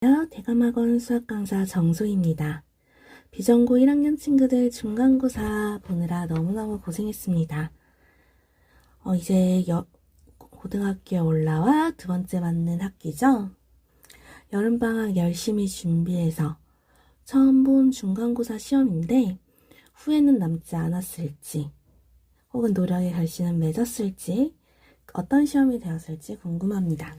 안녕하세요. 대감학원 수학강사 정소희입니다. 비전고 1학년 친구들 중간고사 보느라 너무너무 고생했습니다. 이제 고등학교에 올라와 두 번째 맞는 학기죠. 여름방학 열심히 준비해서 처음 본 중간고사 시험인데 후회는 남지 않았을지 혹은 노력의 결실은 맺었을지 어떤 시험이 되었을지 궁금합니다.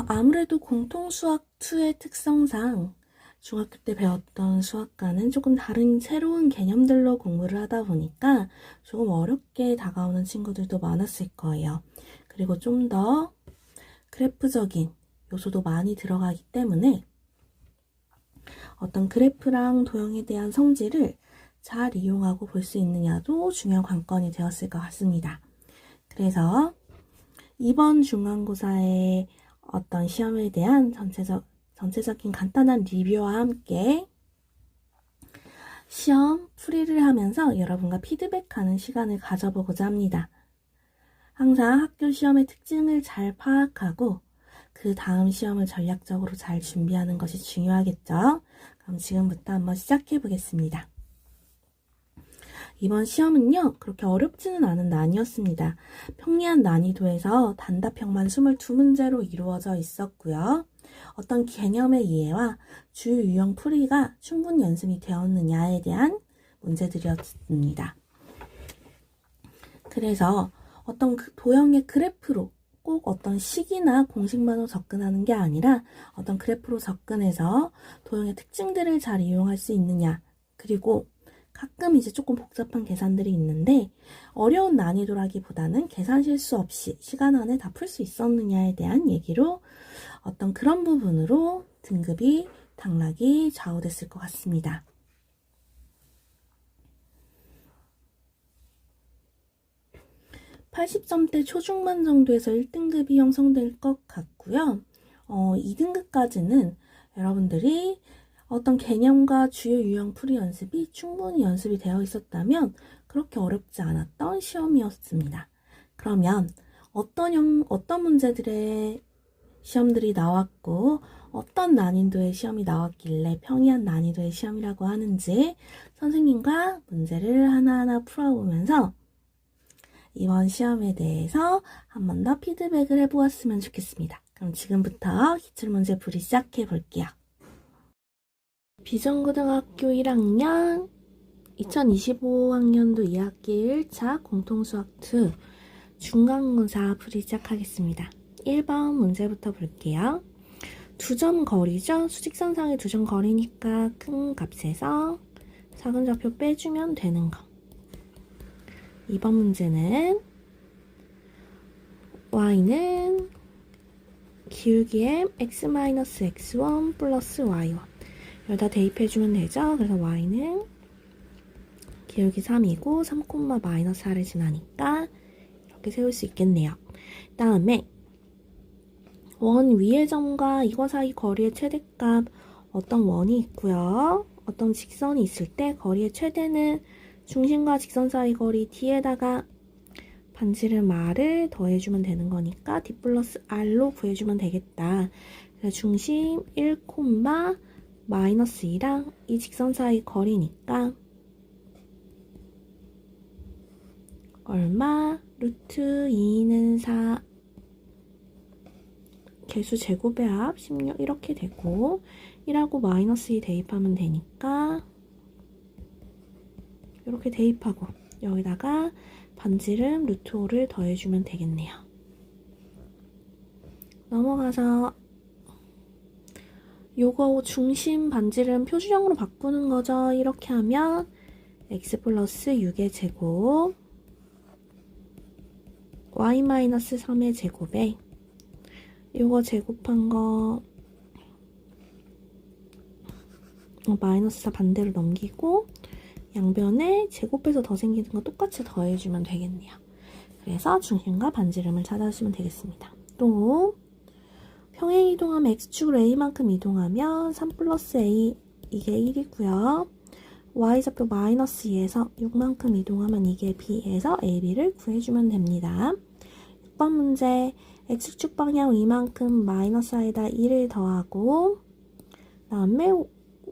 아무래도 공통수학 2의 특성상 중학교 때 배웠던 수학과는 조금 다른 새로운 개념들로 공부를 하다 보니까 조금 어렵게 다가오는 친구들도 많았을 거예요. 그리고 좀 더 그래프적인 요소도 많이 들어가기 때문에 어떤 그래프랑 도형에 대한 성질을 잘 이용하고 볼 수 있느냐도 중요한 관건이 되었을 것 같습니다. 그래서 이번 중간고사의 어떤 시험에 대한 전체적인 간단한 리뷰와 함께 시험 풀이를 하면서 여러분과 피드백하는 시간을 가져보고자 합니다. 항상 학교 시험의 특징을 잘 파악하고 그 다음 시험을 전략적으로 잘 준비하는 것이 중요하겠죠. 그럼 지금부터 한번 시작해 보겠습니다. 이번 시험은요, 그렇게 어렵지는 않은 난이었습니다. 평이한 난이도에서 단답형만 22문제로 이루어져 있었고요. 어떤 개념의 이해와 주요 유형 풀이가 충분히 연습이 되었느냐에 대한 문제들이었습니다. 그래서 어떤 도형의 그래프로 꼭 어떤 식이나 공식만으로 접근하는 게 아니라 어떤 그래프로 접근해서 도형의 특징들을 잘 이용할 수 있느냐, 그리고 가끔 이제 조금 복잡한 계산들이 있는데 어려운 난이도라기보다는 계산 실수 없이 시간 안에 다 풀 수 있었느냐에 대한 얘기로 어떤 그런 부분으로 등급이 당락이 좌우됐을 것 같습니다. (80점대) 초중반 정도에서 1등급이 형성될 것 같고요. 2등급까지는 여러분들이 어떤 개념과 주요 유형 풀이 연습이 충분히 연습이 되어 있었다면 그렇게 어렵지 않았던 시험이었습니다. 그러면 어떤 문제들의 시험들이 나왔고 어떤 난이도의 시험이 나왔길래 평이한 난이도의 시험이라고 하는지 선생님과 문제를 하나하나 풀어보면서 이번 시험에 대해서 한 번 더 피드백을 해보았으면 좋겠습니다. 그럼 지금부터 기출문제 풀이 시작해 볼게요. 비전고등학교 1학년 2025학년도 2학기 1차 공통수학 2 중간고사 풀이 시작하겠습니다. 1번 문제부터 볼게요. 2점 거리죠? 수직선상의 2점 거리니까 큰 값에서 작은 좌표 빼주면 되는 거. 2번 문제는 y는 기울기의 x-x1 플러스 y1 여기다 대입해주면 되죠. 그래서 y는 기울기 3이고 3, 마이너스 4를 지나니까 이렇게 세울 수 있겠네요. 다음에 원 위의 점과 이거 사이 거리의 최대값 어떤 원이 있고요. 어떤 직선이 있을 때 거리의 최대는 중심과 직선 사이 거리 d에다가 반지름 r을 더해주면 되는 거니까 d 플러스 r로 구해주면 되겠다. 그래서 중심 1, 마이너스 2랑 이 직선 사이 거리니까 얼마? 루트 2는 4 개수 제곱의 합 16 이렇게 되고 1하고 마이너스 2 대입하면 되니까 이렇게 대입하고 여기다가 반지름 루트 5를 더해주면 되겠네요. 넘어가서 요거 중심 반지름 표준형으로 바꾸는 거죠. 이렇게 하면 x 플러스 6의 제곱 y 마이너스 3의 제곱에 요거 제곱한 거 마이너스 4 반대로 넘기고 양변에 제곱해서 더 생기는 거 똑같이 더해주면 되겠네요. 그래서 중심과 반지름을 찾아주시면 되겠습니다. 또 평행 이동하면 x축으로 a만큼 이동하면 3 플러스 a 이게 1이고요. y좌표 마이너스 2에서 6만큼 이동하면 이게 b에서 ab를 구해주면 됩니다. 6번 문제 x축 방향 이만큼 마이너스 i에다 1을 더하고 그 다음에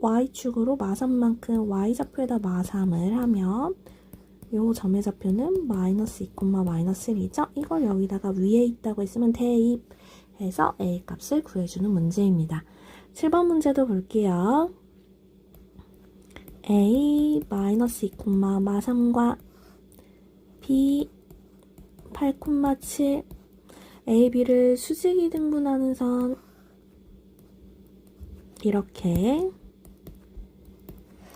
y축으로 마3만큼 y좌표에다 마3을 하면 요 점의 좌표는 마이너스 2, 마이너스 1이죠. 이걸 여기다가 위에 있다고 했으면 대입해서 a 값을 구해주는 문제입니다. 7번 문제도 볼게요. a 마이너스 2, 마3과 b 8, 7 a, b를 수직이 등분하는 선 이렇게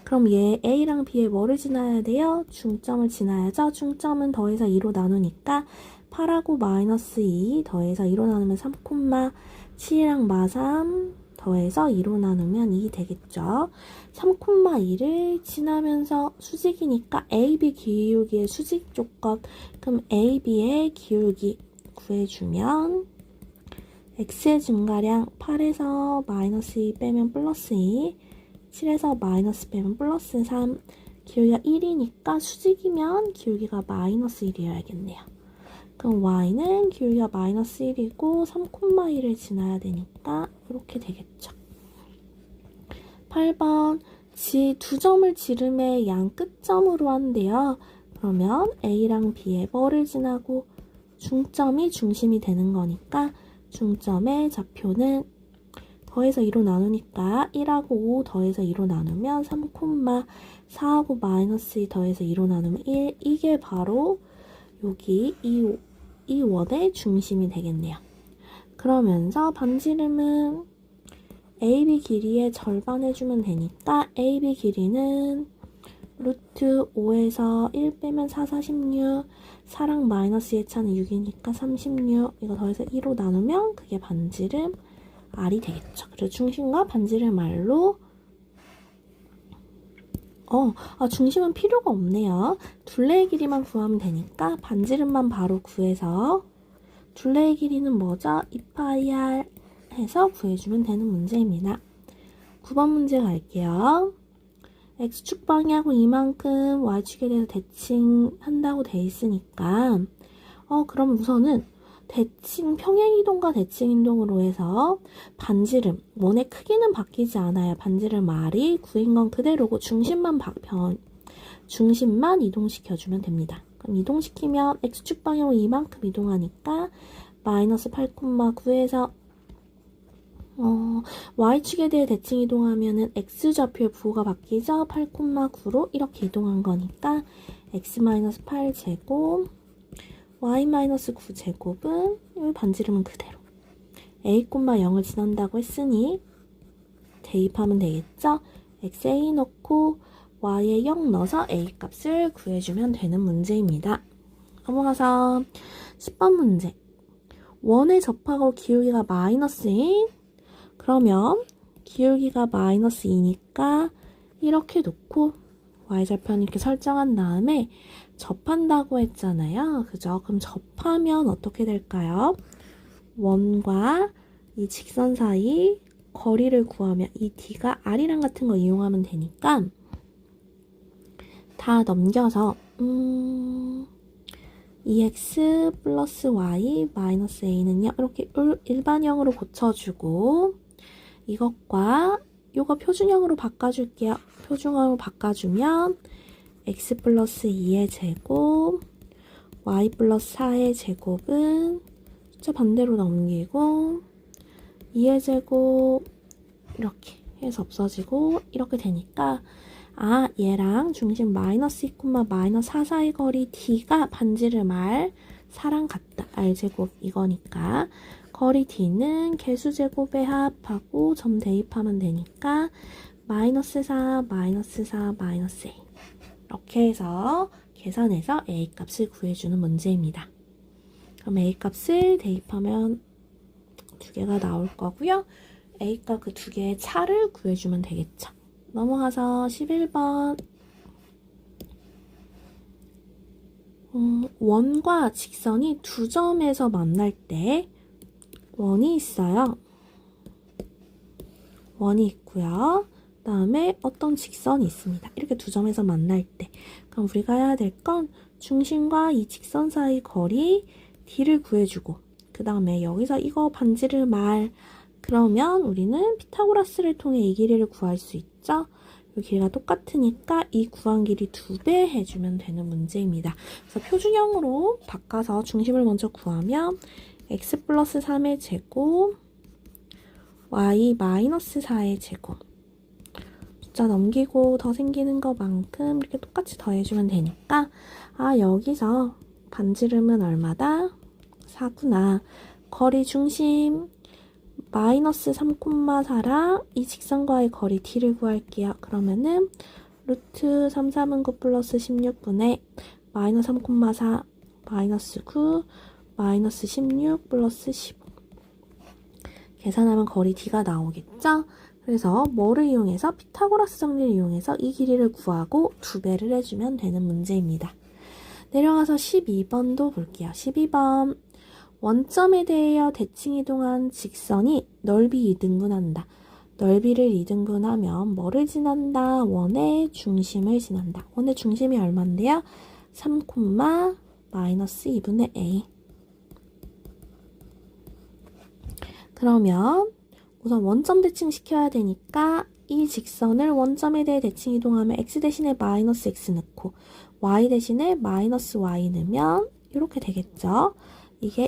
그럼 얘 a랑 b에 뭐를 지나야 돼요? 중점을 지나야죠. 중점은 더해서 2로 나누니까 8하고 마이너스 2 더해서 2로 나누면 3, 7이랑 마3 더해서 2로 나누면 2 되겠죠. 3, 2를 지나면서 수직이니까 AB 기울기의 수직 조건 그럼 AB의 기울기 구해주면 x의 증가량 8에서 마이너스 2 빼면 플러스 2 7에서 마이너스 빼면 플러스 3 기울기가 1이니까 수직이면 기울기가 마이너스 1이어야겠네요. 그럼 y는 기울기가 마이너스 1이고 3,1을 지나야 되니까 이렇게 되겠죠. 8번 두 점을 지름의 양 끝점으로 한대요. 그러면 a랑 b의 뭐를 지나고 중점이 중심이 되는 거니까 중점의 좌표는 더해서 2로 나누니까 1하고 5 더해서 2로 나누면 3, 4하고 마이너스 2 더해서 2로 나누면 1 이게 바로 여기 이 원의 중심이 되겠네요. 그러면서 반지름은 AB 길이의 절반 해주면 되니까 AB 길이는 루트 5에서 1 빼면 4, 46 4랑 마이너스의 차는 6이니까 36 이거 더해서 2로 나누면 그게 반지름 R이 되겠죠. 그래서 중심과 반지름 R로 중심은 필요가 없네요. 둘레의 길이만 구하면 되니까 반지름만 바로 구해서 둘레의 길이는 뭐죠? 2파이 R 해서 구해주면 되는 문제입니다. 9번 문제 갈게요. x축 방향하고 이만큼 y축에 대해서 대칭한다고 돼 있으니까 그럼 우선은 평행이동과 대칭이동으로 해서 반지름, 원의 크기는 바뀌지 않아요. 반지름 R이 구인 건 그대로고 중심만 이동시켜주면 됩니다. 그럼 이동시키면 x축 방향으로 이만큼 이동하니까 마이너스 8,9에서 y축에 대해 대칭 이동하면은 x좌표의 부호가 바뀌죠. 8,9로 이렇게 이동한 거니까 x-8제곱 y-9제곱은 이 반지름은 그대로 a,0을 지난다고 했으니 대입하면 되겠죠. xa 넣고 y에 0 넣어서 a 값을 구해주면 되는 문제입니다. 넘어가서 10번 문제. 원에 접하고 기울기가 마이너스 2 그러면 기울기가 마이너스 2니까 이렇게 놓고 y좌표는 이렇게 설정한 다음에 접한다고 했잖아요. 그죠? 그럼 접하면 어떻게 될까요? 원과 이 직선 사이 거리를 구하면 이 d가 r이랑 같은 거 이용하면 되니까 다 넘겨서 2x 플러스 y 마이너스 a는요. 이렇게 일반형으로 고쳐주고 이것과 요거 표준형으로 바꿔줄게요. 표준형으로 바꿔주면 x 플러스 2의 제곱 y 플러스 4의 제곱은 숫자 반대로 넘기고 2의 제곱 이렇게 해서 없어지고 이렇게 되니까 얘랑 중심 마이너스 2, 마이너스 4 사이 거리 d가 반지름 R 4랑 같다. R제곱 이거니까 거리 d는 개수제곱의 합하고 점 대입하면 되니까 마이너스 4, 마이너스 4, 마이너스 A 이렇게 해서 계산해서 A 값을 구해주는 문제입니다. 그럼 A 값을 대입하면 두 개가 나올 거고요. A 값 그 두 개의 차를 구해주면 되겠죠. 넘어가서 11번 원과 직선이 두 점에서 만날 때 원이 있어요. 원이 있고요. 그 다음에 어떤 직선이 있습니다. 이렇게 두 점에서 만날 때 그럼 우리가 해야 될 건 중심과 이 직선 사이 거리 D를 구해주고 그 다음에 여기서 이거 반지를 그러면 우리는 피타고라스를 통해 이 길이를 구할 수 있죠. 이 길이가 똑같으니까 이 구한 길이 2배 해주면 되는 문제입니다. 그래서 표준형으로 바꿔서 중심을 먼저 구하면 x 플러스 3의 제곱 y 마이너스 4의 제곱 숫자 넘기고 더 생기는 것만큼 이렇게 똑같이 더해주면 되니까 여기서 반지름은 얼마다? 4구나. 거리 중심 마이너스 3,4랑 이 직선과의 거리 D를 구할게요. 그러면은 루트 3, 4분 9 플러스 16분의 마이너스 3,4 마이너스 9 마이너스 16 플러스 15 계산하면 거리 D가 나오겠죠? 그래서 뭐를 이용해서? 피타고라스 정리를 이용해서 이 길이를 구하고 2배를 해주면 되는 문제입니다. 내려가서 12번도 볼게요. 12번 원점에 대하여 대칭 이동한 직선이 넓이 2등분한다. 넓이를 2등분하면 뭐를 지난다? 원의 중심을 지난다. 원의 중심이 얼마인데요? 3, 마이너스 2분의 a. 그러면 우선 원점 대칭 시켜야 되니까 이 직선을 원점에 대해 대칭 이동하면 x 대신에 마이너스 x 넣고 y 대신에 마이너스 y 넣으면 이렇게 되겠죠.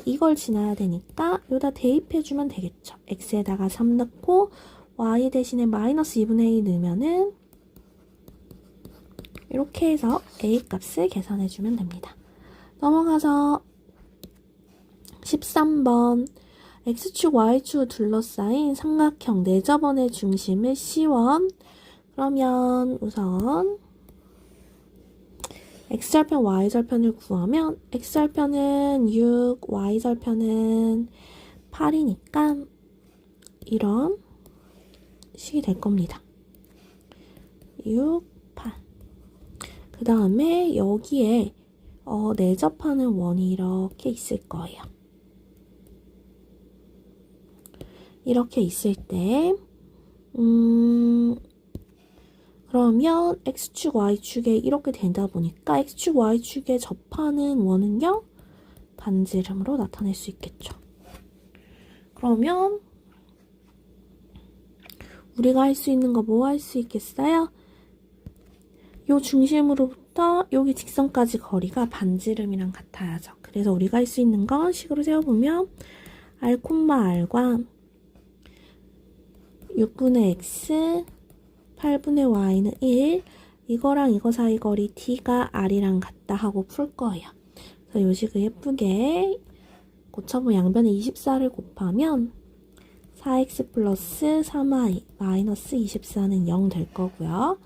이걸 지나야 되니까 여기다 대입해주면 되겠죠. x에다가 3 넣고 y 대신에 마이너스 2분의 1 넣으면은 이렇게 해서 a 값을 계산해주면 됩니다. 넘어가서 13번 x축, y축 둘러싸인 삼각형 네저번의 중심을 C1 그러면 우선 x절편, y절편을 구하면 x절편은 6, y절편은 8이니까 이런 식이 될 겁니다. 6, 8. 그 다음에 여기에 내접하는 원이 이렇게 있을 거예요. 이렇게 있을 때 그러면 x축, y축에 이렇게 되다 보니까 x축, y축에 접하는 원은요 반지름으로 나타낼 수 있겠죠. 그러면 우리가 할 수 있는 거 뭐 할 수 있겠어요? 요 중심으로부터 여기 직선까지 거리가 반지름이랑 같아야죠. 그래서 우리가 할 수 있는 건 식으로 세워보면 r, r과 6분의 x 8분의 y는 1 이거랑 이거 사이 거리 d가 r이랑 같다 하고 풀 거예요. 그래서 요 식을 예쁘게 고쳐보면 양변에 24를 곱하면 4x 플러스 3y 마이너스 24는 0 될 거고요.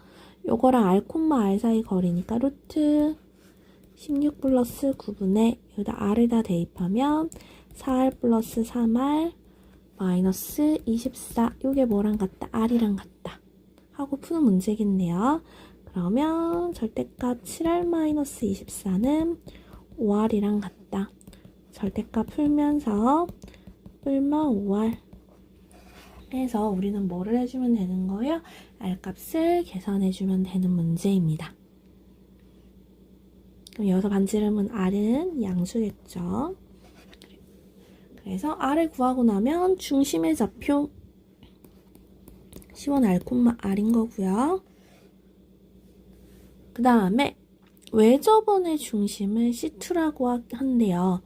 요거랑 r, r 사이 거리니까 루트 16 플러스 9분의 여기다 r을 다 대입하면 4r 플러스 3r 마이너스 24 요게 뭐랑 같다? r이랑 같다 하고 푸는 문제겠네요. 그러면 절대값 7r-24는 5r이랑 같다. 절대값 풀면서 뿔마 5r 해서 우리는 뭐를 해주면 되는 거예요? r값을 계산해주면 되는 문제입니다. 그럼 여기서 반지름은 r은 양수겠죠. 그래서 r을 구하고 나면 중심의 좌표 C1 r, r인 거고요. 그 다음에 외접원의 중심을 C2라고 한대요.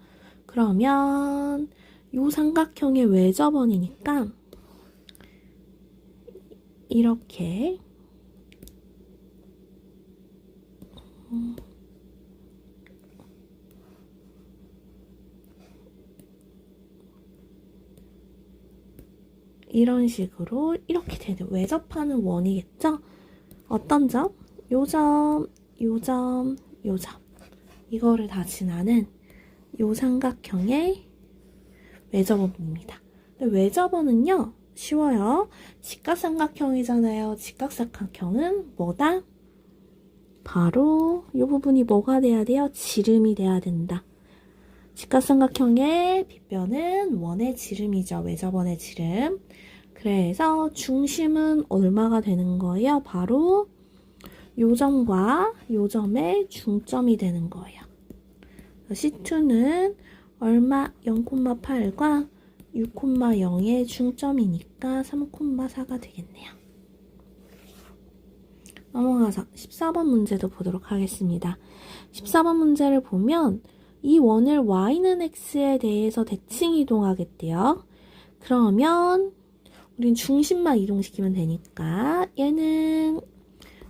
그러면 이 삼각형의 외접원이니까 이렇게 이런 식으로 이렇게 되는 외접하는 원이겠죠? 어떤 점? 요 점, 요 점, 요 점. 이거를 다 지나는 요 삼각형의 외접원입니다. 근데 외접원은요, 쉬워요. 직각삼각형이잖아요. 직각삼각형은 뭐다? 바로 이 부분이 뭐가 돼야 돼요? 지름이 돼야 된다. 직각삼각형의 빗변은 원의 지름이죠. 외접원의 지름. 그래서 중심은 얼마가 되는 거예요? 바로 요 점과 요 점의 중점이 되는 거예요. C2는 얼마 0,8과 6,0의 중점이니까 3,4가 되겠네요. 넘어가서 14번 문제도 보도록 하겠습니다. 14번 문제를 보면 이 원을 y는 x에 대해서 대칭 이동하겠대요. 그러면 우린 중심만 이동시키면 되니까 얘는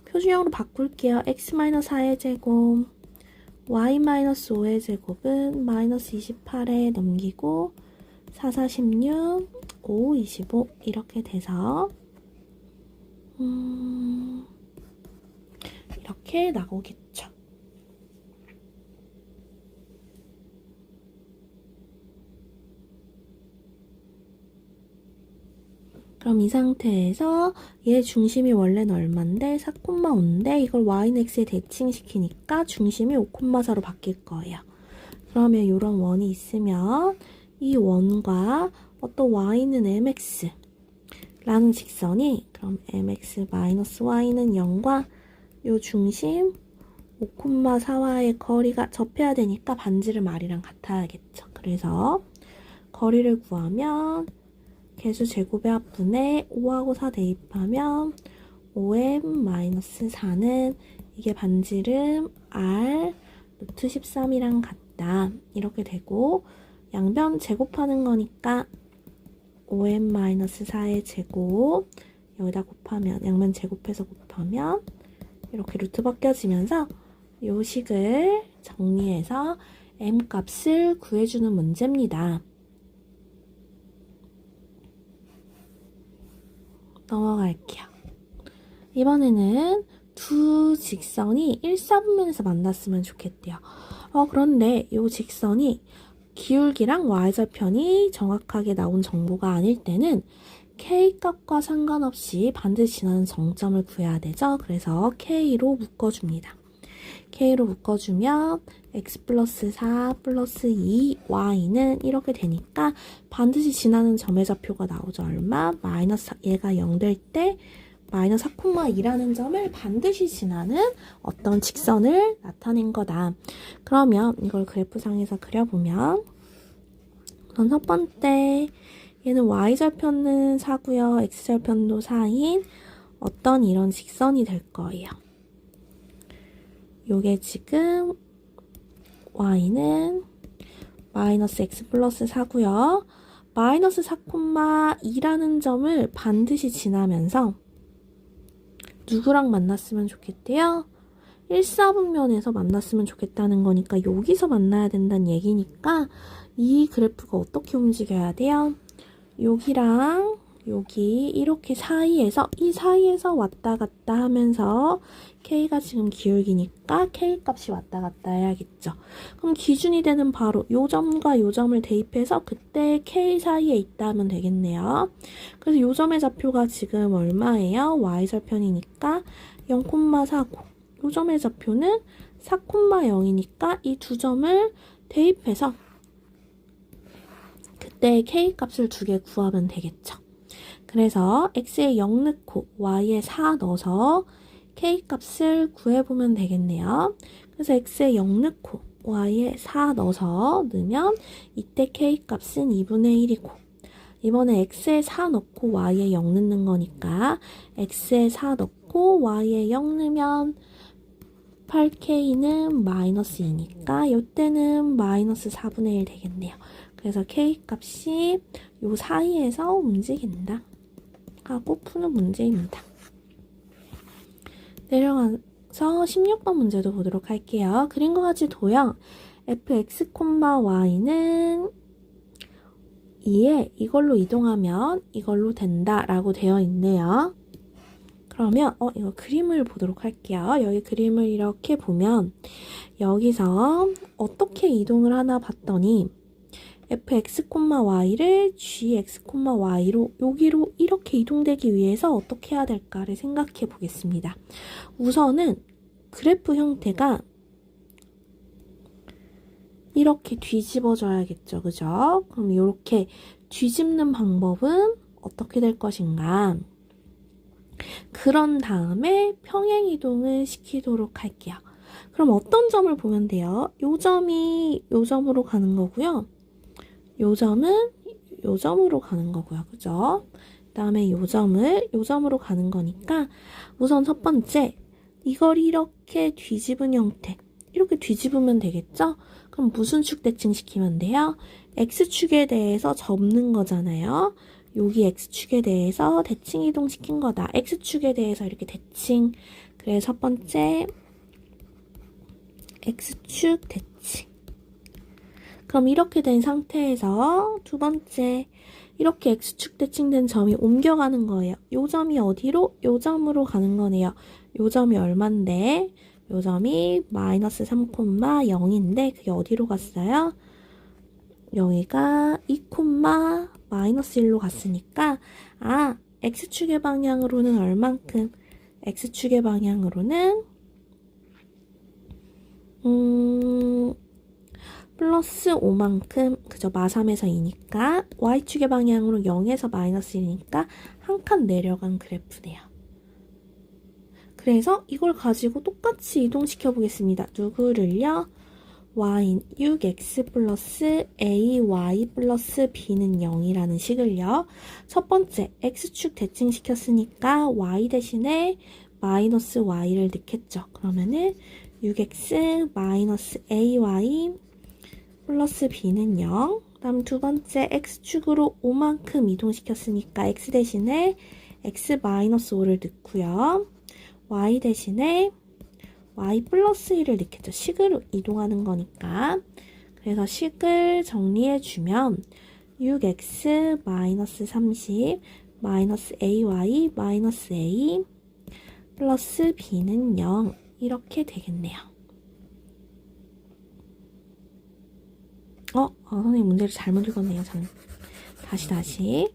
표준형으로 바꿀게요. x-4의 제곱 y-5의 제곱은 마이너스 28에 넘기고 4, 4, 16, 5, 25 이렇게 돼서 이렇게 나오겠죠. 그럼 이 상태에서 얘 중심이 원래는 얼마인데 4,5인데 이걸 y는 x에 대칭시키니까 중심이 5,4로 바뀔 거예요. 그러면 이런 원이 있으면 이 원과 어떤 y는 mx 라는 직선이 그럼 mx-y는 0과 요 중심 5,4와의 거리가 접해야 되니까 반지름 r이랑 같아야겠죠. 그래서 거리를 구하면 개수 제곱의 합분에 5하고 4 대입하면 5m-4는 이게 반지름 r 루트 13이랑 같다. 이렇게 되고 양변 제곱하는 거니까 5m-4의 제곱 여기다 곱하면 양면 제곱해서 곱하면 이렇게 루트 벗겨지면서 요 식을 정리해서 m 값을 구해주는 문제입니다. 넘어갈게요. 이번에는 두 직선이 1사분면에서 만났으면 좋겠대요. 그런데 이 직선이 기울기랑 y절편이 정확하게 나온 정보가 아닐 때는 k값과 상관없이 반드시 지나는 정점을 구해야 되죠. 그래서 k로 묶어줍니다. k로 묶어주면 x 플러스 4 플러스 2 y는 이렇게 되니까 반드시 지나는 점의 좌표가 나오죠. 얼마? 마이너스 얘가 0 될 때 마이너스 4,2라는 점을 반드시 지나는 어떤 직선을 나타낸 거다. 그러면 이걸 그래프상에서 그려보면 우선 첫 번째 얘는 y절편은 4고요. x절편도 4인 어떤 이런 직선이 될 거예요. 요게 지금 y는 마이너스 x 플러스 4고요. 마이너스 4,2라는 점을 반드시 지나면서 누구랑 만났으면 좋겠대요? 1사분면에서 만났으면 좋겠다는 거니까 여기서 만나야 된다는 얘기니까 이 그래프가 어떻게 움직여야 돼요? 여기랑 여기 이렇게 사이에서 이 사이에서 왔다 갔다 하면서 K가 지금 기울기니까 K 값이 왔다 갔다 해야겠죠. 그럼 기준이 되는 바로 요 점과 요 점을 대입해서 그때 K 사이에 있다 하면 되겠네요. 그래서 요 점의 좌표가 지금 얼마예요? Y절편이니까 0,49. 요 점의 좌표는 4,0이니까 이 두 점을 대입해서 그때 K 값을 두 개 구하면 되겠죠. 그래서 x에 0 넣고 y에 4 넣어서 k 값을 구해보면 되겠네요. 그래서 x에 0 넣고 y에 4 넣어서 넣으면 이때 k 값은 2분의 1이고 이번에 x에 4 넣고 y에 0 넣는 거니까 x에 4 넣고 y에 0 넣으면 8k는 마이너스 2니까 이때는 마이너스 4분의 1 되겠네요. 그래서 k 값이 요 사이에서 움직인다 하고 푸는 문제입니다. 내려가서 16번 문제도 보도록 할게요. 그림과 같이 도형 fx, y는 2에 이걸로 이동하면 이걸로 된다 라고 되어 있네요. 그러면 이거 그림을 보도록 할게요. 여기 그림을 이렇게 보면 여기서 어떻게 이동을 하나 봤더니 fx, y를 gx, y로 여기로 이렇게 이동되기 위해서 어떻게 해야 될까를 생각해 보겠습니다. 우선은 그래프 형태가 이렇게 뒤집어져야겠죠. 그죠? 그럼 이렇게 뒤집는 방법은 어떻게 될 것인가? 그런 다음에 평행 이동을 시키도록 할게요. 그럼 어떤 점을 보면 돼요? 요 점이 요 점으로 가는 거고요. 요 점은 요 점으로 가는 거고요. 그죠? 그 다음에 요 점으로 가는 거니까 우선 첫 번째 이걸 이렇게 뒤집은 형태 이렇게 뒤집으면 되겠죠? 그럼 무슨 축 대칭시키면 돼요? X축에 대해서 접는 거잖아요. 여기 X축에 대해서 대칭 이동시킨 거다. X축에 대해서 이렇게 대칭. 그래서 첫 번째 X축 대칭. 그럼 이렇게 된 상태에서 두 번째 이렇게 X축 대칭된 점이 옮겨가는 거예요. 요 점이 어디로? 요 점으로 가는 거네요. 요 점이 얼만데? 요 점이 마이너스 3,0인데 그게 어디로 갔어요? 여기가 2, 마이너스 1로 갔으니까 X축의 방향으로는 얼만큼? X축의 방향으로는 플러스 5만큼 그죠? 마3에서 2니까 Y축의 방향으로 0에서 마이너스 1이니까 한 칸 내려간 그래프네요. 그래서 이걸 가지고 똑같이 이동시켜 보겠습니다. 누구를요? y 6x 플러스 ay 플러스 b는 0이라는 식을요. 첫 번째 x축 대칭시켰으니까 y 대신에 마이너스 y를 넣겠죠. 그러면은 6x 마이너스 ay 플러스 b는 0. 다음 두 번째 x축으로 5만큼 이동시켰으니까 x 대신에 x 마이너스 5를 넣고요. y 대신에 y 플러스 1을 넣겠죠. 식으로 이동하는 거니까. 그래서 식을 정리해주면 6x 마이너스 30 마이너스 ay 마이너스 a 플러스 b는 0 이렇게 되겠네요. 선생님 문제를 잘못 읽었네요. 다시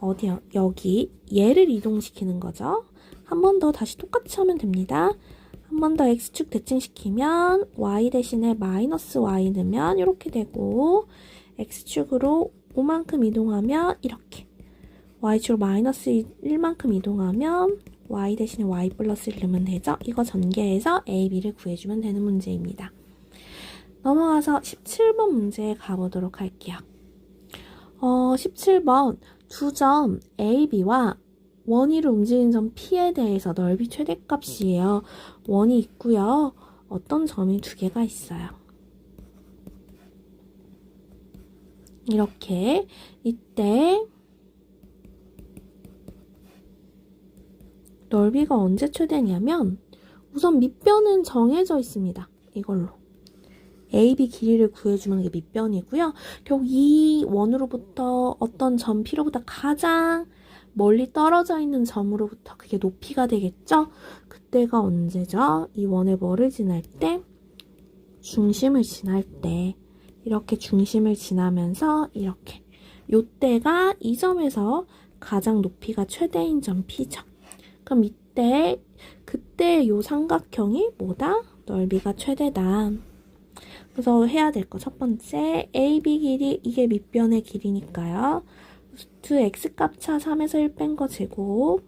어디요? 여기 얘를 이동시키는 거죠. 한 번 더 다시 똑같이 하면 됩니다. 한 번 더 x축 대칭시키면 y 대신에 마이너스 y 넣으면 이렇게 되고 x축으로 5만큼 이동하면 이렇게 y축으로 마이너스 1만큼 이동하면 y 대신에 y 플러스 1 넣으면 되죠. 이거 전개해서 a, b를 구해주면 되는 문제입니다. 넘어가서 17번 문제에 가보도록 할게요. 17번 두 점 A, B와 원위로 움직이는 점 P에 대해서 넓이 최대값이에요. 원이 있고요. 어떤 점이 두 개가 있어요. 이렇게 이때 넓이가 언제 최대냐면 우선 밑변은 정해져 있습니다. 이걸로. AB 길이를 구해주면 그게 밑변이고요. 결국 이 원으로부터 어떤 점 P로부터 가장 멀리 떨어져 있는 점으로부터 그게 높이가 되겠죠? 그때가 언제죠? 이 원의 뭐를 지날 때? 중심을 지날 때. 이렇게 중심을 지나면서 이렇게. 요때가 이 점에서 가장 높이가 최대인 점 P죠. 그럼 그때 요 삼각형이 뭐다? 넓이가 최대다. 그래서 해야 될 거 첫 번째 AB 길이 이게 밑변의 길이니까요. 루트 x값 차 3에서 1 뺀 거 제곱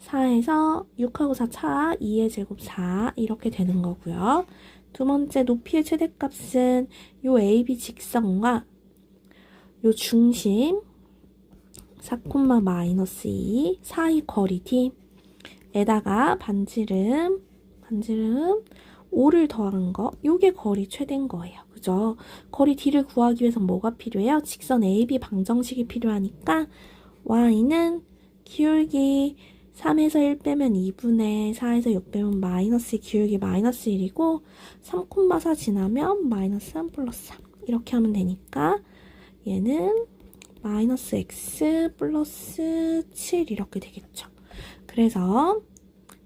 4에서 6하고 4 차 2의 제곱 4 이렇게 되는 거고요. 두 번째 높이의 최대값은 요 AB 직선과 요 중심 4, 마이너스 2 사이 거리 D에다가 반지름 5를 더한 거, 요게 거리 최대인 거예요. 그죠? 거리 D를 구하기 위해서 뭐가 필요해요? 직선 AB 방정식이 필요하니까 y는 기울기 3에서 1 빼면 2분의 4에서 6 빼면 마이너스 기울기 마이너스 1이고 3,4 지나면 마이너스 3 플러스 3 이렇게 하면 되니까 얘는 마이너스 x 플러스 7 이렇게 되겠죠. 그래서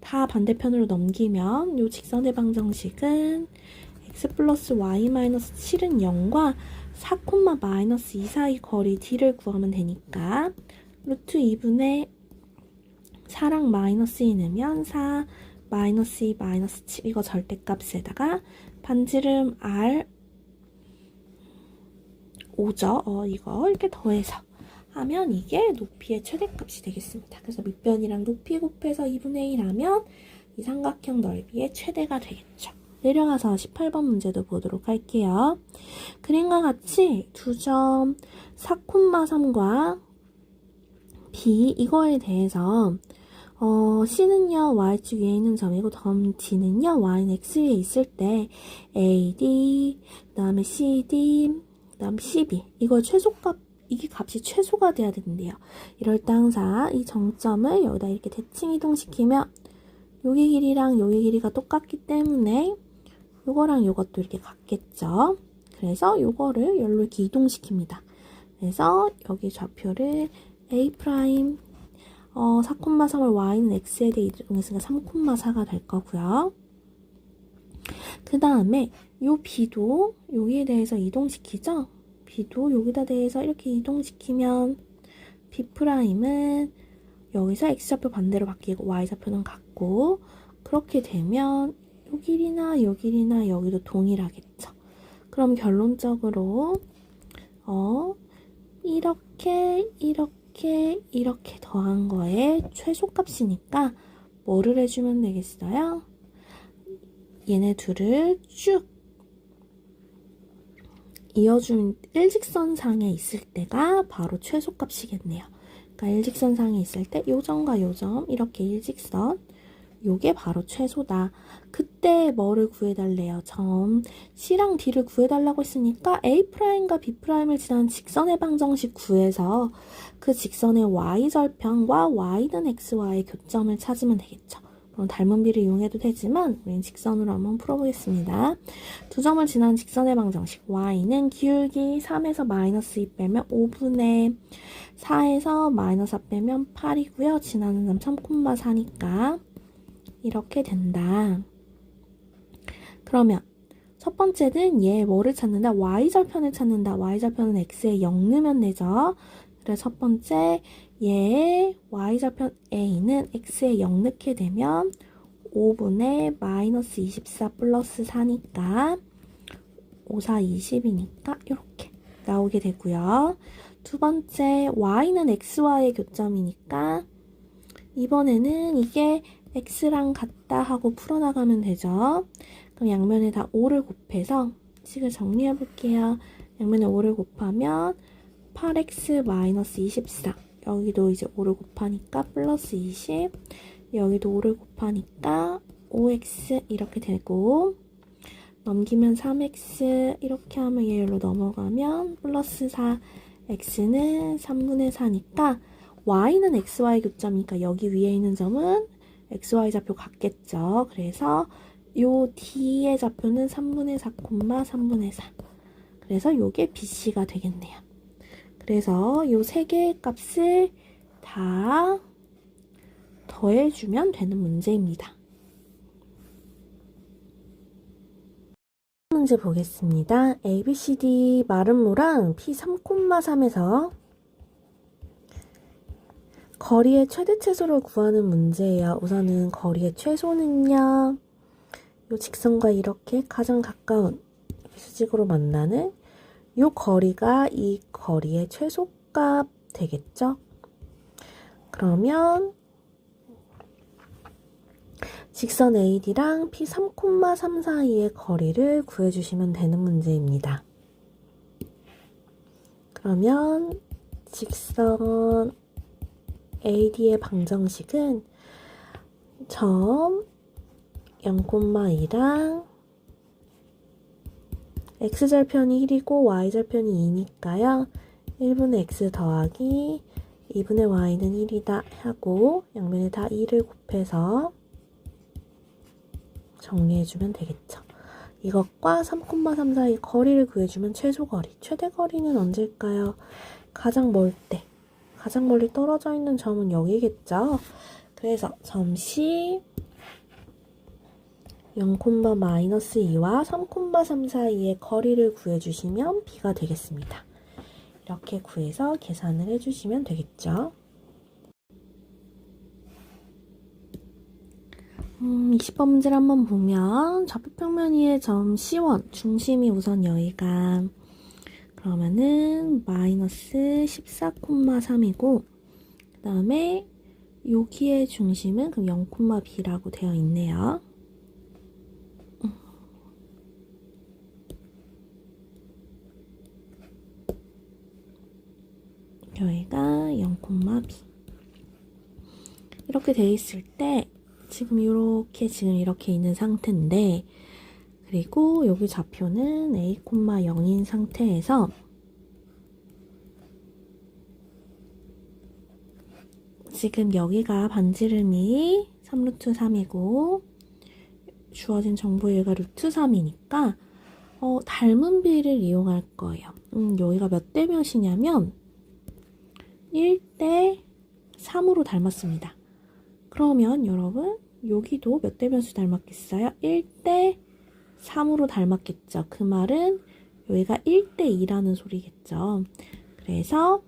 다 반대편으로 넘기면 이 직선의 방정식은 x 플러스 y 마이너스 7은 0과 4, 마이너스 2 사이 거리 D를 구하면 되니까 루트 2분의 4랑 마이너스 2 넣으면 4, 마이너스 2, 마이너스 7 이거 절대값에다가 반지름 R 5죠. 이거 이렇게 더해서 하면 이게 높이의 최대값이 되겠습니다. 그래서 밑변이랑 높이 곱해서 2분의 1 하면 이 삼각형 넓이의 최대가 되겠죠. 내려가서 18번 문제도 보도록 할게요. 그림과 같이 두 점 4,3과 B 이거에 대해서 C는요 Y축 위에 있는 점이고 점 D는요 Y는 X 위에 있을 때 AD 그 다음에 CD 그 다음 CB 이거 최소값 이게 값이 최소가 돼야 된대요. 이럴 때 항상 이 정점을 여기다 이렇게 대칭 이동시키면 여기 길이랑 여기 길이가 똑같기 때문에 요거랑 요것도 이렇게 같겠죠. 그래서 요거를 여기로 이렇게 이동시킵니다. 그래서 여기 좌표를 A' 4,3을 Y는 X에 대해 이동했으니까 3,4가 될 거고요. 그 다음에 요 B도 여기에 대해서 이동시키죠. B도 여기다 대해서 이렇게 이동시키면 B'은 여기서 X좌표 반대로 바뀌고 Y좌표는 같고 그렇게 되면 요 길이나 요 길이나 여기도 동일하겠죠. 그럼 결론적으로 이렇게 더한 거에 최소값이니까 뭐를 해주면 되겠어요? 얘네 둘을 쭉 이어준 일직선상에 있을 때가 바로 최소값이겠네요. 그러니까 일직선상에 있을 때 요 점과 요 점 이렇게 일직선 요게 바로 최소다. 그때 뭐를 구해달래요? 점 C랑 D를 구해달라고 했으니까 A'과 B'을 지나는 직선의 방정식 구해서 그 직선의 Y절편과 Y는 XY의 교점을 찾으면 되겠죠. 물론 닮은 비를 이용해도 되지만 우린 직선으로 한번 풀어보겠습니다. 두 점을 지나는 직선의 방정식 Y는 기울기 3에서 마이너스 2 빼면 5분의 4에서 마이너스 4 빼면 8이고요. 지나는 점 3,4니까 이렇게 된다. 그러면 첫 번째는 얘 뭐를 찾는다? Y절편을 찾는다. Y절편은 X에 0 넣으면 되죠. 그래서 첫 번째 얘의 Y절편 A는 X에 0 넣게 되면 5분의 마이너스 24 플러스 4니까 5, 4, 20이니까 이렇게 나오게 되고요. 두 번째 Y는 XY의 교점이니까 이번에는 이게 X랑 같다 하고 풀어나가면 되죠. 그럼 양면에 다 5를 곱해서 식을 정리해 볼게요. 양면에 5를 곱하면 8x-24 여기도 이제 5를 곱하니까 플러스 20 여기도 5를 곱하니까 5x 이렇게 되고 넘기면 3x 이렇게 하면 얘로 넘어가면 플러스 4 x는 3분의 4니까 y는 xy 교점이니까 여기 위에 있는 점은 xy 좌표 같겠죠. 그래서 요 d의 좌표는 3분의 4, 3분의 4 그래서 요게 bc가 되겠네요. 그래서 요 세 개의 값을 다 더해주면 되는 문제입니다. 문제 보겠습니다. ABCD 마름모랑 P3,3에서 거리의 최대 최소를 구하는 문제예요. 우선은 거리의 최소는요. 요 직선과 이렇게 가장 가까운 수직으로 만나는 요 거리가 이 거리의 최소값 되겠죠? 그러면 직선 AD랑 P3,3 사이의 거리를 구해주시면 되는 문제입니다. 그러면 직선 AD의 방정식은 점 0,2랑 x절편이 1이고 y절편이 2니까요. 1분의 x 더하기 2분의 y는 1이다 하고 양면에 다 2를 곱해서 정리해주면 되겠죠. 이것과 3,3 사이 거리를 구해주면 최소거리, 최대거리는 언제일까요? 가장 멀 때. 가장 멀리 떨어져 있는 점은 여기겠죠. 그래서 점 C 0,-2와 3,3 사이의 거리를 구해주시면 B가 되겠습니다. 이렇게 구해서 계산을 해주시면 되겠죠. 20번 문제를 한번 보면 좌표평면 위에 점 C1 중심이 우선 여기가 그러면은 마이너스 14,3이고 그 다음에 여기의 중심은 그럼 0,B라고 되어 있네요. 여기가 0,b. 이렇게 돼 있을 때 지금 이렇게 있는 상태인데, 그리고 여기 좌표는 a,0인 상태에서 지금 여기가 반지름이 3루트 3이고 주어진 정보 얘가 루트 3이니까 닮은 비를 이용할 거예요. 여기가 몇 대 몇이냐면 1대 3으로 닮았습니다. 그러면 여러분 여기도 몇 대 몇으로 닮았겠어요? 1대 3으로 닮았겠죠. 그 말은 여기가 1대 2라는 소리겠죠. 그래서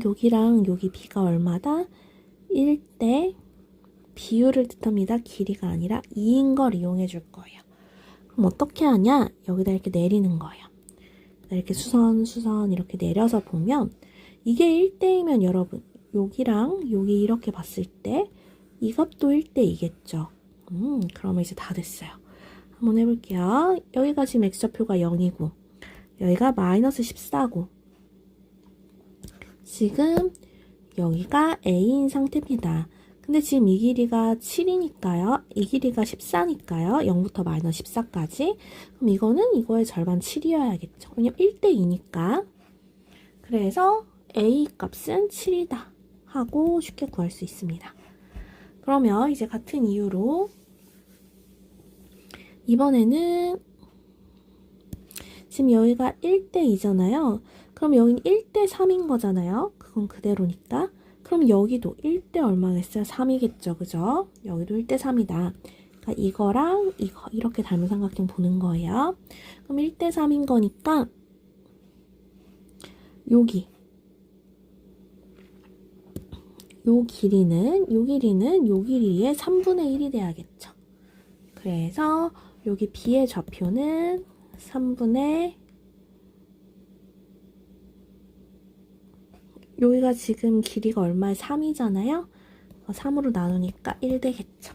여기랑 여기 b가 얼마다? 1대 비율을 뜻합니다. 길이가 아니라 2인 걸 이용해 줄 거예요. 그럼 어떻게 하냐? 여기다 이렇게 내리는 거예요. 이렇게 수선 이렇게 내려서 보면 이게 1대이면 여러분 여기랑 여기 이렇게 봤을 때 이 값도 1대2겠죠. 그러면 이제 다 됐어요. 한번 해볼게요. 여기가 지금 x좌표가 0이고 여기가 마이너스 14고 지금 여기가 a인 상태입니다. 근데 지금 이 길이가 7이니까요. 이 길이가 14니까요. 0부터 마이너스 14까지. 그럼 이거는 이거의 절반 7이어야겠죠. 왜냐면 1대2니까. 그래서 a 값은 7이다 하고 쉽게 구할 수 있습니다. 그러면 이제 같은 이유로 이번에는 지금 여기가 1대2잖아요. 그럼 여기는 1대3인 거잖아요. 그건 그대로니까. 그럼 여기도 1대 얼마겠어요? 3이겠죠. 그죠? 여기도 1대3이다. 그러니까 이거랑 이거 이렇게 닮은 삼각형 보는 거예요. 그럼 1대3인 거니까 여기 요 길이는 요 길이의 3분의 1이 돼야겠죠. 그래서 여기 b의 좌표는 3분의 여기가 지금 길이가 얼마에 3이잖아요. 3으로 나누니까 1 되겠죠.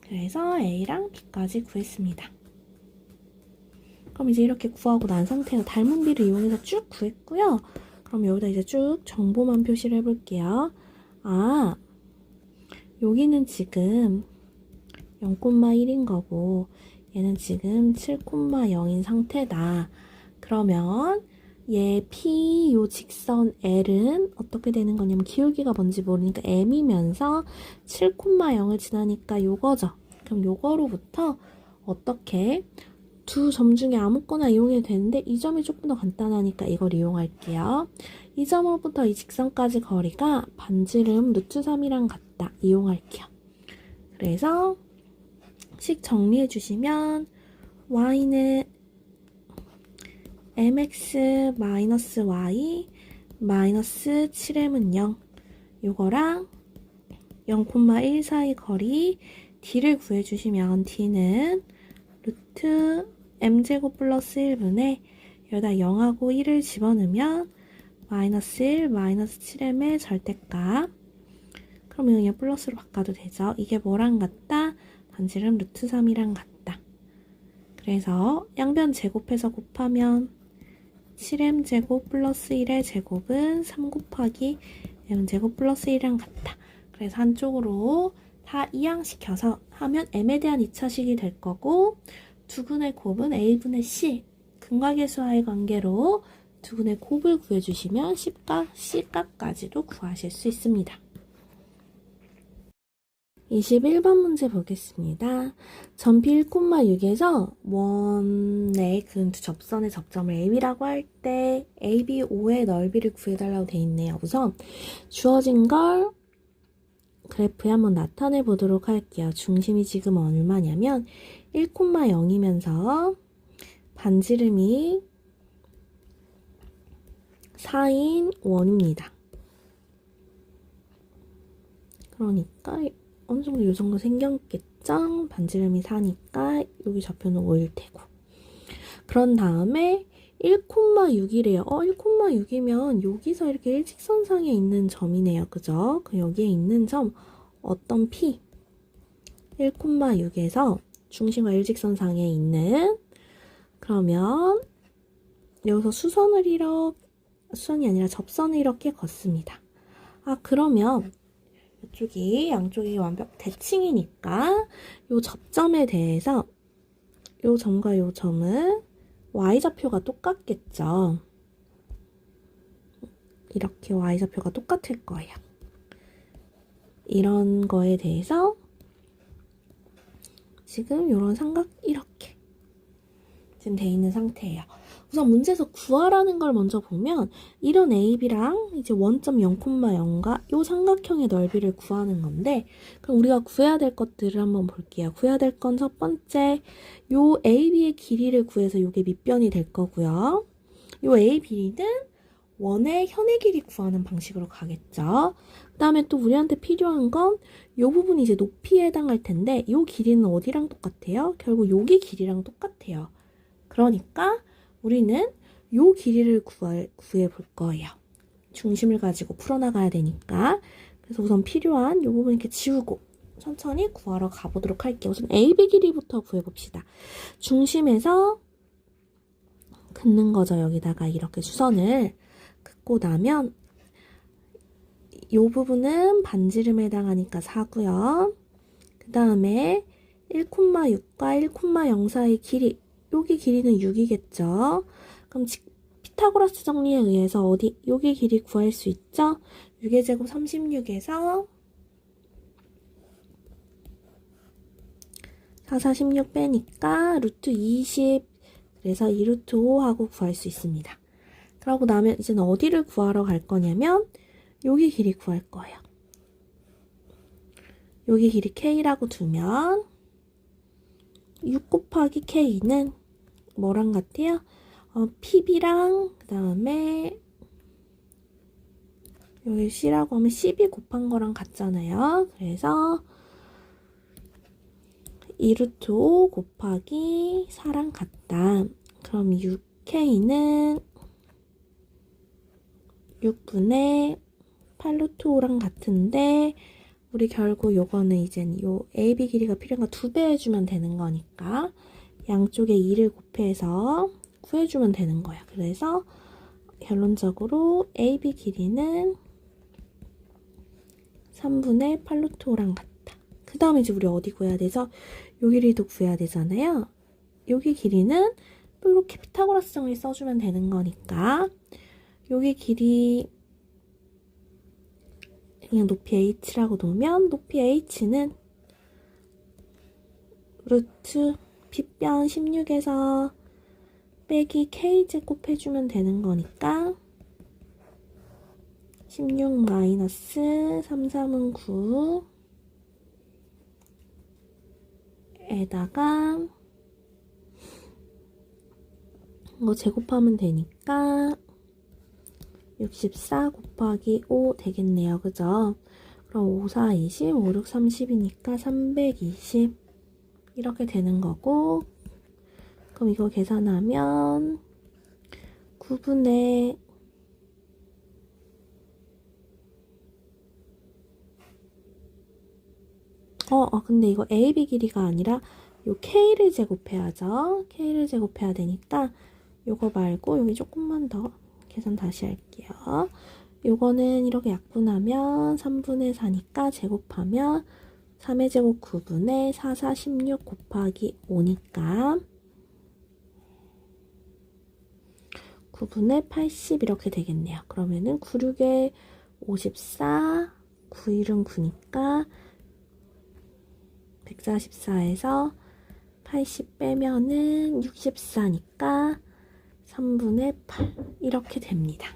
그래서 a랑 b까지 구했습니다. 그럼 이제 이렇게 구하고 난 상태에서 닮은 비를 이용해서 쭉 구했고요. 그럼 여기다 이제 쭉 정보만 표시를 해볼게요. 여기는 지금 0,1인 거고 얘는 지금 7,0인 상태다. 그러면 얘 P 요 직선 L은 어떻게 되는 거냐면 기울기가 뭔지 모르니까 M이면서 7,0을 지나니까 요거죠. 그럼 요거로부터 어떻게 두 점 중에 아무거나 이용해도 되는데 이 점이 조금 더 간단하니까 이걸 이용할게요. 이 점으로부터 이 직선까지 거리가 반지름 루트 3이랑 같다. 이용할게요. 그래서 식 정리해 주시면 y는 mx-y 마이너스 7m은 0 요거랑 0,1 사이 거리 d를 구해주시면 d는 루트 m제곱 플러스 1분의 여기다 0하고 1을 집어넣으면 마이너스 1 마이너스 7m의 절대값. 그러면 그냥 플러스로 바꿔도 되죠. 이게 뭐랑 같다? 반지름 루트 3이랑 같다. 그래서 양변 제곱해서 곱하면 7m제곱 플러스 1의 제곱은 3 곱하기 m제곱 플러스 1이랑 같다. 그래서 한쪽으로 다 이항시켜서 하면 m에 대한 2차식이 될 거고 두근의 곱은 a분의 c 근각계수와의 관계로 두근의 곱을 구해주시면 C값, C값까지도 구하실 수 있습니다. 21번 문제 보겠습니다. 점피 1,6에서 원의 그 접선의 접점을 AB라고 할 때 ABO의 넓이를 구해달라고 돼 있네요. 우선 주어진 걸 그래프에 한번 나타내 보도록 할게요. 중심이 지금 얼마냐면 1,0이면서 반지름이 4인 원입니다. 그러니까 어느 정도 이 정도 생겼겠죠? 반지름이 4니까 여기 좌표는 5일 테고. 그런 다음에 1,6이래요. 1,6이면 여기서 이렇게 일직선상에 있는 점이네요. 그죠? 그 여기에 있는 점 어떤 P 1,6에서 중심과 일직선상에 있는 그러면 여기서 수선이 아니라 접선을 이렇게 걷습니다. 그러면 이쪽이 양쪽이 완벽 대칭이니까 요 접점에 대해서 요 점과 요 점은 y좌표가 똑같겠죠. 이렇게 y좌표가 똑같을 거예요. 이런 거에 대해서 지금 이런 삼각 이렇게 지금 돼 있는 상태예요. 우선 문제에서 구하라는 걸 먼저 보면 이런 AB랑 이제 원점 0,0과 이 삼각형의 넓이를 구하는 건데, 그럼 우리가 구해야 될 것들을 한번 볼게요. 구해야 될 건 첫 번째, 요 AB의 길이를 구해서 이게 밑변이 될 거고요. 요 AB는 원의 현의 길이 구하는 방식으로 가겠죠. 그 다음에 또 우리한테 필요한 건 이 부분이 이제 높이에 해당할 텐데 이 길이는 어디랑 똑같아요? 결국 여기 길이랑 똑같아요. 그러니까 우리는 이 길이를 구해 볼 거예요. 중심을 가지고 풀어나가야 되니까. 그래서 우선 필요한 이 부분 이렇게 지우고 천천히 구하러 가보도록 할게요. 우선 AB 길이부터 구해봅시다. 중심에서 긋는 거죠. 여기다가 이렇게 주선을 긋고 나면 이 부분은 반지름에 해당하니까 4고요. 그 다음에 1,6과 1,0 사이 길이, 여기 길이는 6이겠죠. 그럼 피타고라스 정리에 의해서 여기 길이 구할 수 있죠? 6의 제곱 36에서 4, 4, 16 빼니까 루트 20, 그래서 2 루트 5 하고 구할 수 있습니다. 그러고 나면 이제는 어디를 구하러 갈 거냐면 여기 길이 구할 거예요. 여기 길이 K라고 두면 6 곱하기 K는 뭐랑 같아요? PB랑 그 다음에 여기 C라고 하면 CB 곱한 거랑 같잖아요. 그래서 2 루트 5 곱하기 4랑 같다. 그럼 6K는 6분의 8 루트 5랑 같은데 우리 결국 요거는 이제는 요 AB 길이가 필요한 거 2배 해주면 되는 거니까 양쪽에 2를 곱해서 구해주면 되는 거야. 그래서 결론적으로 AB 길이는 3분의 8 루트 5랑 같다. 그 다음에 이제 우리 어디 구해야 되죠? 요 길이도 구해야 되잖아요. 여기 길이는 또 이렇게 피타고라스 정리 써주면 되는 거니까 여기 길이 그냥 높이 h라고 놓으면 높이 h는 루트 빗변 16에서 빼기 k제곱 해주면 되는 거니까 16 마이너스 3, 3은 9 에다가 이거 제곱하면 되니까 64 곱하기 5 되겠네요. 그죠? 그럼 5, 4, 20, 5, 6, 30이니까 320 이렇게 되는 거고, 그럼 이거 계산하면 9분의 근데 이거 AB 길이가 아니라 요 K를 제곱해야죠. K를 제곱해야 되니까 요거 말고 여기 조금만 더 계산 다시 할게요. 요거는 이렇게 약분하면 3분의 4니까 제곱하면 3의 제곱 9분의 4, 4, 16 곱하기 5니까 9분의 80 이렇게 되겠네요. 그러면은 9, 6에 54, 9, 1은 9니까 144에서 80 빼면은 64니까 3분의 8 이렇게 됩니다.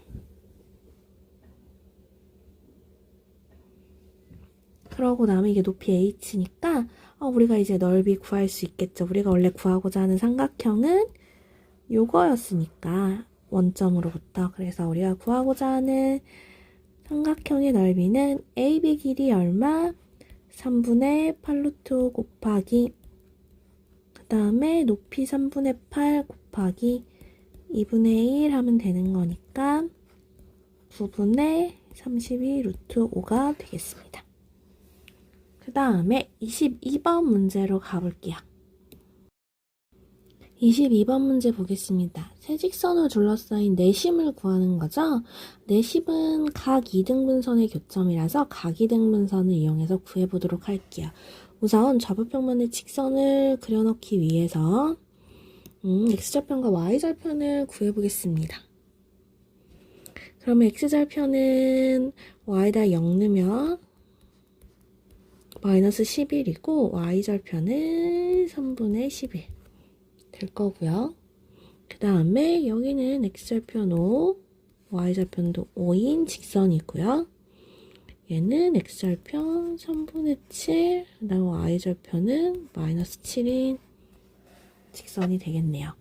그러고 나면 이게 높이 h니까 우리가 이제 넓이 구할 수 있겠죠. 우리가 원래 구하고자 하는 삼각형은 요거였으니까 원점으로부터. 그래서 우리가 구하고자 하는 삼각형의 넓이는 AB 길이 얼마? 3분의 8 루트 5 곱하기 그 다음에 높이 3분의 8 곱하기 2분의 1 하면 되는 거니까 9분의 32 루트 5가 되겠습니다. 그 다음에 22번 문제로 가볼게요. 22번 문제 보겠습니다. 세 직선을 둘러싸인 내심을 구하는 거죠. 내심은 각 2등분선의 교점이라서 각 2등분선을 이용해서 구해보도록 할게요. 우선 좌표평면에 직선을 그려넣기 위해서 x절편과 y절편을 구해보겠습니다. 그러면 x절편은 y에다 0 넣으면 마이너스 11이고 y절편은 3분의 11 될 거고요. 그 다음에 여기는 x절편 5, y절편도 5인 직선이고요. 얘는 x절편 3분의 7, 그 다음 y절편은 마이너스 7인 직선이 되겠네요.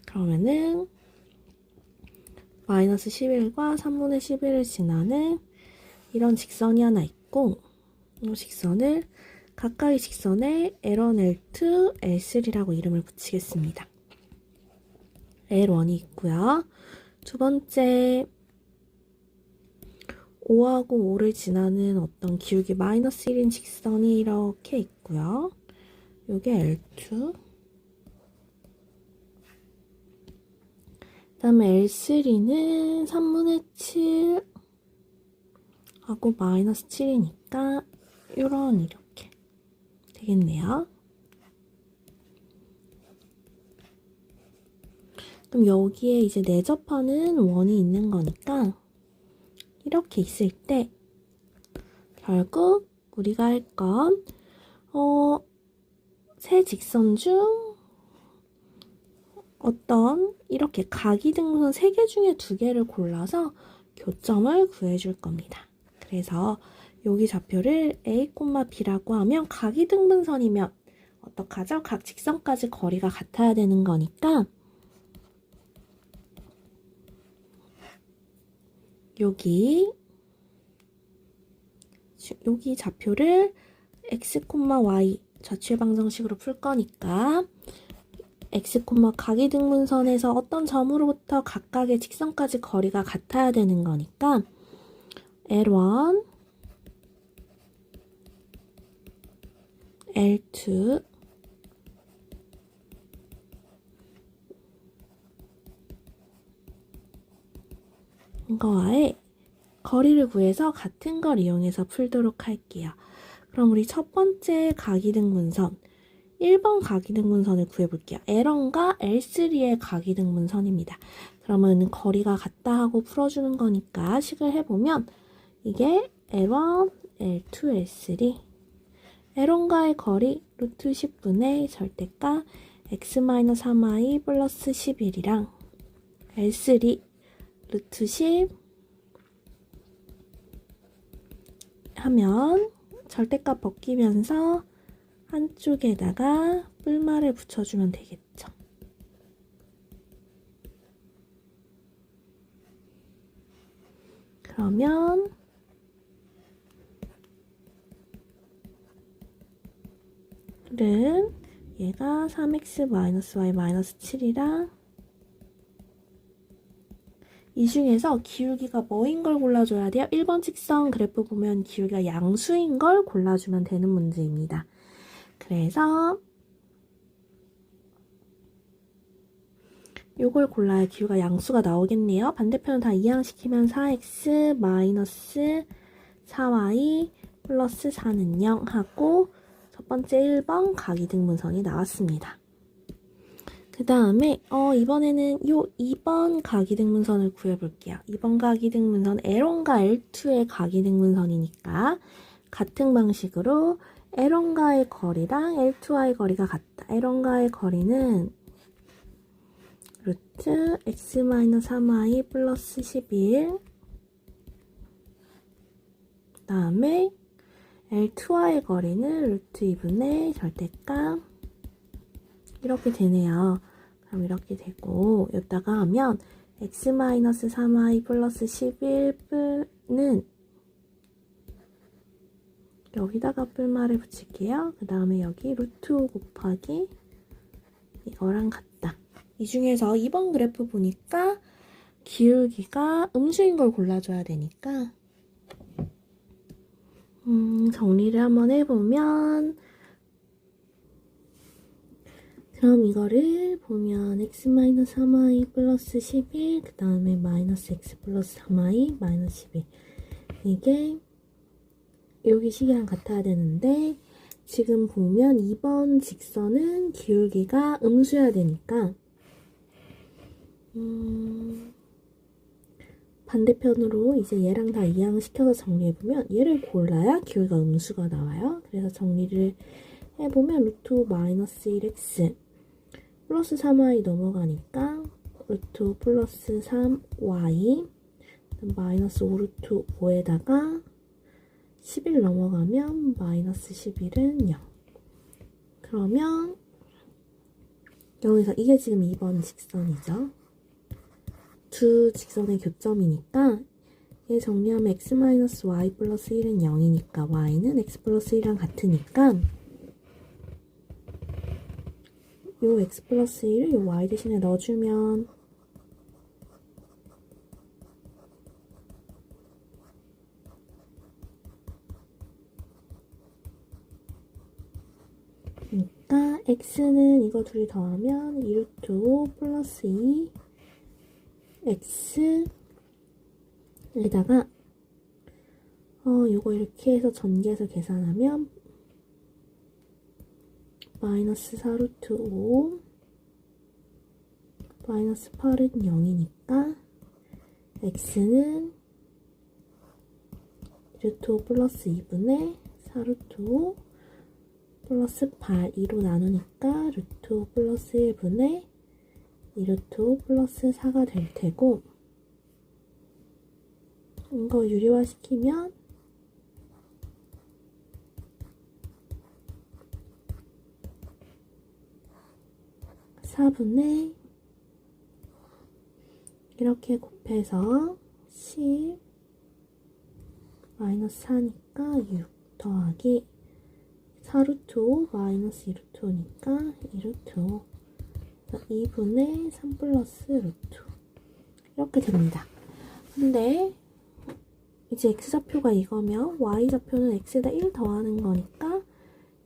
그러면은 마이너스 11과 3분의 11을 지나는 이런 직선이 하나 있고, 이 직선을 가까이 직선에 L1, L2, L3라고 이름을 붙이겠습니다. L1이 있고요. 두 번째 5하고 5를 지나는 어떤 기울기 마이너스 1인 직선이 이렇게 있고요. 요게 L2. 그 다음에 L3는 3분의 7 하고 마이너스 7이니까 이렇게 되겠네요. 그럼 여기에 이제 내접하는 원이 있는 거니까 이렇게 있을 때 결국 우리가 할 건 세 직선 중 어떤 이렇게 각이등분선 3개 중에 2개를 골라서 교점을 구해줄 겁니다. 그래서 여기 좌표를 A, B라고 하면 각이등분선이면 어떡하죠? 각 직선까지 거리가 같아야 되는 거니까 여기 좌표를 x, y 좌측 방정식으로 풀 거니까 x, 각이등분선에서 어떤 점으로부터 각각의 직선까지 거리가 같아야 되는 거니까 L1, L2, 이거와의 거리를 구해서 같은 걸 이용해서 풀도록 할게요. 그럼 우리 첫 번째 각이등분선 1번 각이등분선을 구해볼게요. L1과 L3의 각이등분선입니다. 그러면 거리가 같다 하고 풀어주는 거니까 식을 해보면 이게 L1, L2, L3 L1과의 거리 루트 10분의 절대값 x-3y 플러스 11이랑 L3 루트 10 하면 절대값 벗기면서 한쪽에다가 뿔말을 붙여주면 되겠죠. 그러면 는 얘가 3x-y-7이랑 이 중에서 기울기가 뭐인 걸 골라줘야 돼요? 1번 직선 그래프 보면 기울기가 양수인 걸 골라주면 되는 문제입니다. 그래서 요걸 골라야 기울기가 양수가 나오겠네요. 반대편을 다 이항시키면 4x 마이너스 4y 플러스 4는 0 하고 첫 번째 1번 각이등분선이 나왔습니다. 그 다음에 이번에는 요 2번 각이등분선을 구해볼게요. 2번 각이등분선 L1과 L2의 각이등분선이니까 같은 방식으로 L1과의 거리랑 L2와의 거리가 같다. L1과의 거리는 루트 x-3y 플러스 11 그 다음에 L2와의 거리는 루트 2분의 절대값 이렇게 되네요. 그럼 이렇게 되고 여기다가 하면 x-3y 플러스 11는 여기다가 뿔말을 붙일게요. 그 다음에 여기 루트 5 곱하기 이거랑 같다. 이 중에서 2번 그래프 보니까 기울기가 음수인 걸 골라줘야 되니까 정리를 한번 해보면 그럼 이거를 보면 x-3y 플러스 11, 그 다음에 마이너스 x 플러스 3y 마이너스 11. 이게 여기 식이랑 같아야 되는데 지금 보면 2번 직선은 기울기가 음수여야 되니까 반대편으로 이제 얘랑 다 이항시켜서 정리해보면 얘를 골라야 기울기가 음수가 나와요. 그래서 정리를 해보면 루트 5 마이너스 1x 플러스 3y 넘어가니까 루트 5 플러스 3y 마이너스 5 루트 5에다가 11 넘어가면 마이너스 11은 0. 그러면 여기서 이게 지금 2번 직선이죠. 두 직선의 교점이니까 얘 정리하면 x-y 플러스 1은 0이니까 y는 x 플러스 1이랑 같으니까 요 x 플러스 1을 요 y 대신에 넣어주면 그러니까 x는 이거 둘이 더하면 2루트 5 플러스 2 x에다가 요거 이렇게 해서 전개해서 계산하면 마이너스 4루트 5 마이너스 8은 0이니까 x는 루트 5 플러스 2분의 4루트 5 플러스 8, 2로 나누니까 루트 5 플러스 1분의 2루트 5 플러스 4가 될 테고 이거 유리화시키면 4분의 이렇게 곱해서 10 마이너스 4니까 6 더하기 4루트 5 마이너스 2루트 5니까 2루트 5 2분의 3 플러스 루트 5 이렇게 됩니다. 근데 이제 x좌표가 이거면 y좌표는 x에다 1 더하는 거니까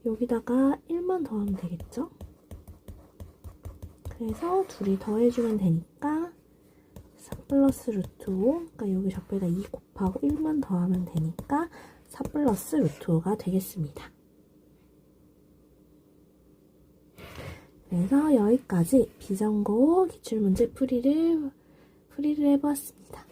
여기다가 1만 더하면 되겠죠? 그래서 둘이 더해주면 되니까 4 플러스 루트 5 그러니까 여기 좌표에다 2 곱하고 1만 더하면 되니까 4 플러스 루트 5가 되겠습니다. 그래서 여기까지 비정고 기출문제 풀이를 해보았습니다.